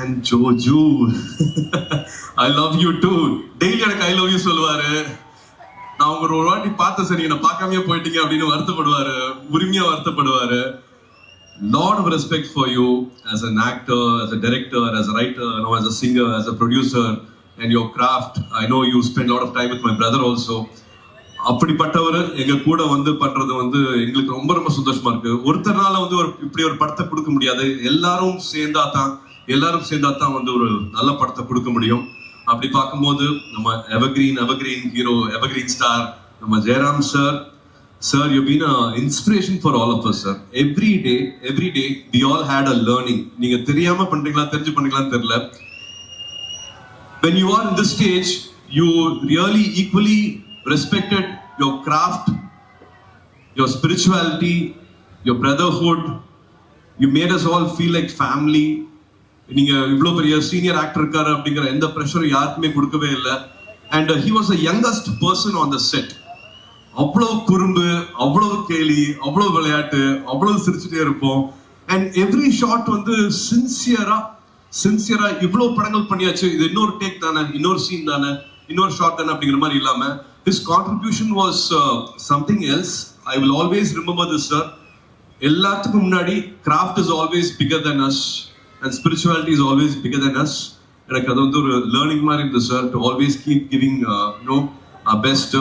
And Joju, I love you too. Daily எனக்கு I love you சொல்லுவாரு. நான் உங்க ஒரு வாட்டி பார்த்த சரி என்ன பார்க்காமயே போயிட்டீங்க அப்படின்னு வருத்தப்படுவாரு, உரிமையா வருத்தப்படுவாரு. Lot of respect for you as an actor, as a director, as a writer, as a singer, as a producer, and your craft. I know you spend a lot of time with my brother also. அப்படிப்பட்டவர் எங்க கூட வந்து பண்றது வந்து எங்களுக்கு ரொம்ப ரொம்ப சந்தோஷமா இருக்கு. ஒருத்தர்னால வந்து இப்படி ஒரு படத்தை கொடுக்க முடியாது. எல்லாரும் சேர்ந்தா தான் வந்து ஒரு நல்ல படத்தை கொடுக்க முடியும். அப்படி பார்க்கும்போது நம்ம எவர்கிரீன் ஹீரோ, எவர்கிரீன் ஸ்டார் நம்ம Jayaram sir. Sir, you've been an inspiration for all of us, sir. Every day, we all had a learning. நீங்க தெரியாம பண்றீங்களா, தெரிஞ்சு பண்றீங்களான்னு தெரியல. When you are in this stage, you really equally respected your craft, your spirituality, your brotherhood. You made us all feel like family. நீங்க இவ்வளவு பெரிய senior actor இருக்காரு அப்படிங்கிற எந்த ப்ரெஷரும் யாருக்குமே கொடுக்கவே இல்லை. And he was the youngest person on the set. அவ்வளவு குறும்பு, அவ்வளவு கேலி, அவ்வளவு விளையாட்டு, அவ்வளவு சிரிச்சுட்டே இருப்போம். அண்ட் எவ்ரி ஷாட் வந்து சின்சியரா இவ்வளவு படங்கள் பண்ணியாச்சு, இது இன்னொரு டேக் தானே, இன்னொரு சீன் தானே, இன்னொரு ஷாட் தானே அப்படிங்கிற மாதிரி இல்லாம his contribution was something else. I will always remember this, sir. எல்லாத்துக்கும் முன்னாடி craft is always bigger than us and spirituality is always bigger than us. எனக்கு அது வந்து ஒரு லேர்னிங் மாதிரி இருந்தது, sir, to always keep giving our best.